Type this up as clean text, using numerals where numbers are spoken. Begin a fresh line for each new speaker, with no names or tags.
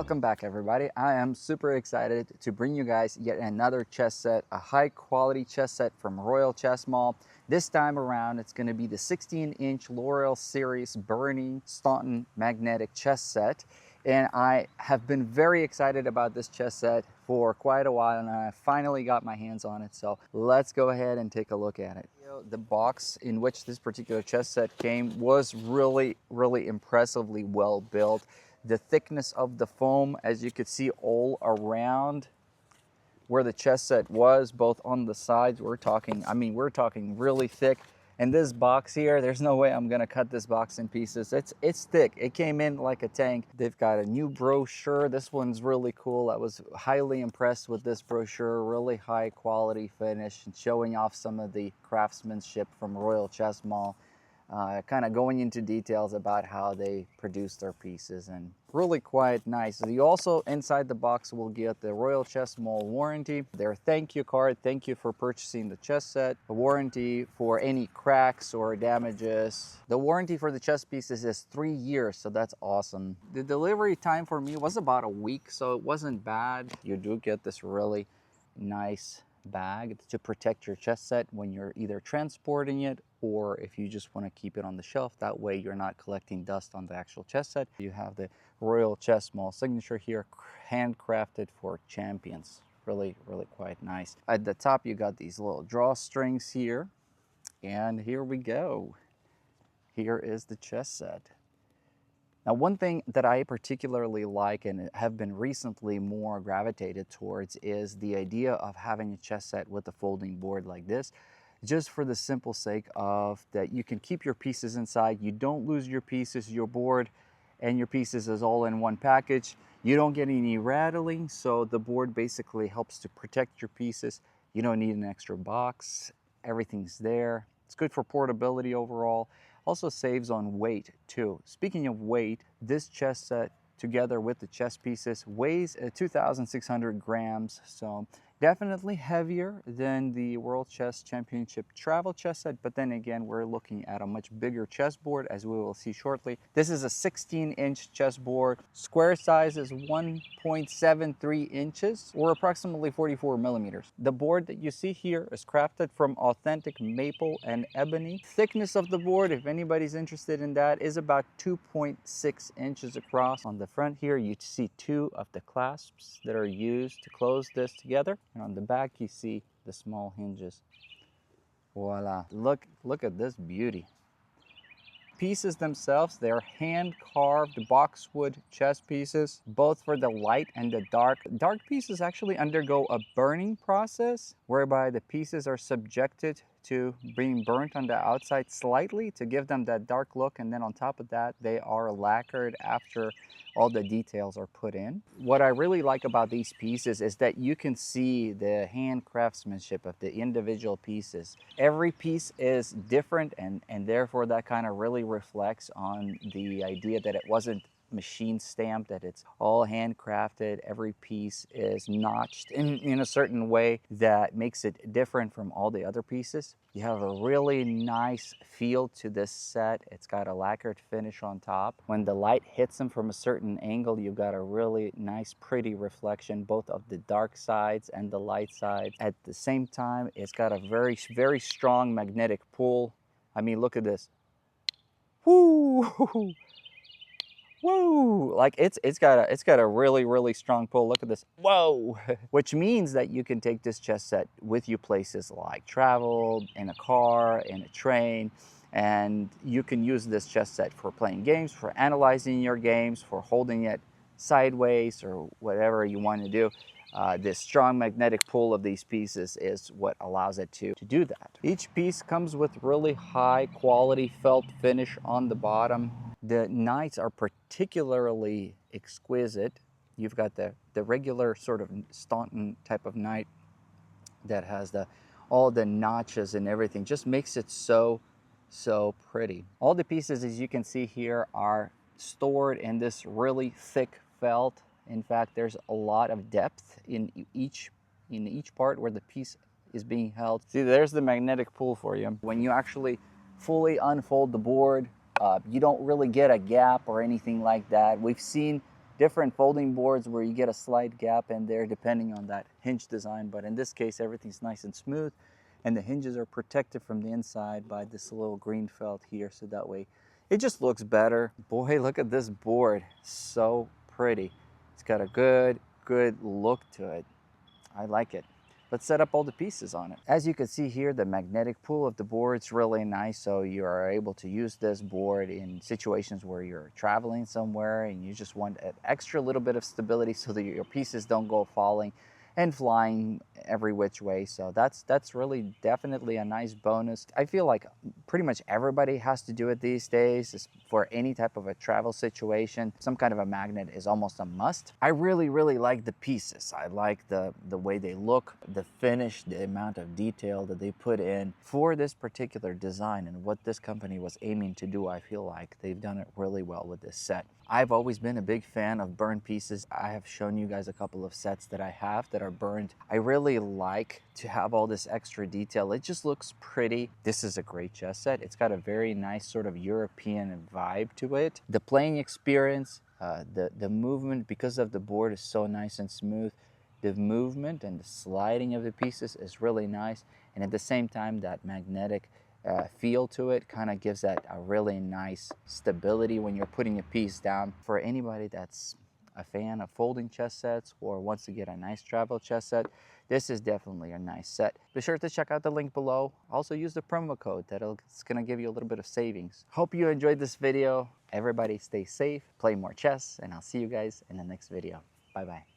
Welcome back, everybody. I am super excited to bring you guys yet another chess set, a high quality chess set from Royal Chess Mall. This time around, it's going to be the 16-inch L'Oreal Series Burning Staunton magnetic chess set. And I have been very excited about this chess set for quite a while, and I finally got my hands on it. So let's go ahead and take a look at it. The box in which this particular chess set came was really impressively well built. The thickness of the foam, as you could see all around where the chess set was, both on the sides, we're talking really thick. And this box here, there's no way I'm gonna cut this box in pieces. It's thick. It came in like a tank. They've got a new brochure. This one's really cool. I was highly impressed with this brochure. Really high quality finish and showing off some of the craftsmanship from Royal Chess Mall. Kind of going into details about how they produce their pieces, and really quite nice. You also, inside the box, will get the Royal Chess Mall warranty, their thank you card, thank you for purchasing the chess set, a warranty for any cracks or damages. The warranty for the chess pieces is 3 years, so that's awesome. The delivery time for me was about a week, so it wasn't bad. You do get this really nice bag to protect your chess set when you're either transporting it or if you just want to keep it on the shelf. That way you're not collecting dust on the actual chess set. You have the Royal Chess Mall signature here, handcrafted for champions. Really quite nice. At the top you got these little drawstrings here, and here we go. Here is the chess set. Now, one thing that I particularly like and have been recently more gravitated towards is the idea of having a chess set with a folding board like this, just for the simple sake of that you can keep your pieces inside. You don't lose your pieces. Your board and your pieces is all in one package. You don't get any rattling, so the board basically helps to protect your pieces. You don't need an extra box. Everything's there. It's good for portability overall. Also saves on weight too. Speaking of weight, this chess set together with the chess pieces weighs 2,600 grams. So definitely heavier than the World Chess Championship travel chess set, but then again, we're looking at a much bigger chessboard, as we will see shortly. This is a 16-inch chessboard. Square size is 1.73 inches, or approximately 44 millimeters. The board that you see here is crafted from authentic maple and ebony. Thickness of the board, if anybody's interested in that, is about 2.6 inches across. On the front here, you see two of the clasps that are used to close this together. And on the back, you see the small hinges. Voila. Look at this beauty. Pieces themselves, they're hand-carved boxwood chess pieces, both for the light and the dark. Dark pieces actually undergo a burning process, whereby the pieces are subjected to being burnt on the outside slightly to give them that dark look, and then on top of that, they are lacquered after all the details are put in. What I really like about these pieces is that you can see the hand craftsmanship of the individual pieces. Every piece is different, and therefore that kind of really reflects on the idea that it wasn't machine stamped, that it's all handcrafted. Every piece is notched in a certain way that makes it different from all the other pieces. You have a really nice feel to this set. It's got a lacquered finish on top. When the light hits them from a certain angle, you've got a really nice, pretty reflection, both of the dark sides and the light sides. At the same time, it's got a very strong magnetic pull. I mean, look at this. Woo! Whoa, like it's got a really strong pull. Look at this. Whoa. Which means that you can take this chess set with you places like travel, in a car, in a train, and you can use this chess set for playing games, for analyzing your games, for holding it sideways, or whatever you want to do. This strong magnetic pull of these pieces is what allows it to do that. Each piece comes with really high quality felt finish on the bottom. The knights are particularly exquisite. You've got the regular sort of Staunton type of knight that has all the notches and everything. Just makes it so pretty. All the pieces, as you can see here, are stored in this really thick felt. In fact, there's a lot of depth in each part where the piece is being held. See, there's the magnetic pull for you. When you actually fully unfold the board, you don't really get a gap or anything like that. We've seen different folding boards where you get a slight gap in there depending on that hinge design, but in this case everything's nice and smooth, and the hinges are protected from the inside by this little green felt here, so that way it just looks better. Boy, look at this board, so pretty. It's got a good look to it. I like it. Let's set up all the pieces on it. As you can see here, the magnetic pull of the board's really nice, so you are able to use this board in situations where you're traveling somewhere and you just want an extra little bit of stability so that your pieces don't go falling and flying every which way. So that's really definitely a nice bonus. I feel like pretty much everybody has to do it these days for any type of a travel situation. Some kind of a magnet is almost a must. I really like the pieces. I like the way they look, the finish, the amount of detail that they put in for this particular design and what this company was aiming to do. I feel like they've done it really well with this set. I've always been a big fan of burned pieces. I have shown you guys a couple of sets that I have that are burned. I really like to have all this extra detail. It just looks pretty. This is a great chess set. It's got a very nice sort of European vibe to it. The playing experience, the movement, because of the board is so nice and smooth, the movement and the sliding of the pieces is really nice. And at the same time, that magnetic feel to it kind of gives that a really nice stability when you're putting a piece down. For anybody that's a fan of folding chess sets or wants to get a nice travel chess set, this is definitely a nice set. Be sure to check out the link below. Also use the promo code. It's gonna give you a little bit of savings. Hope you enjoyed this video. Everybody stay safe, play more chess, and I'll see you guys in the next video. Bye bye.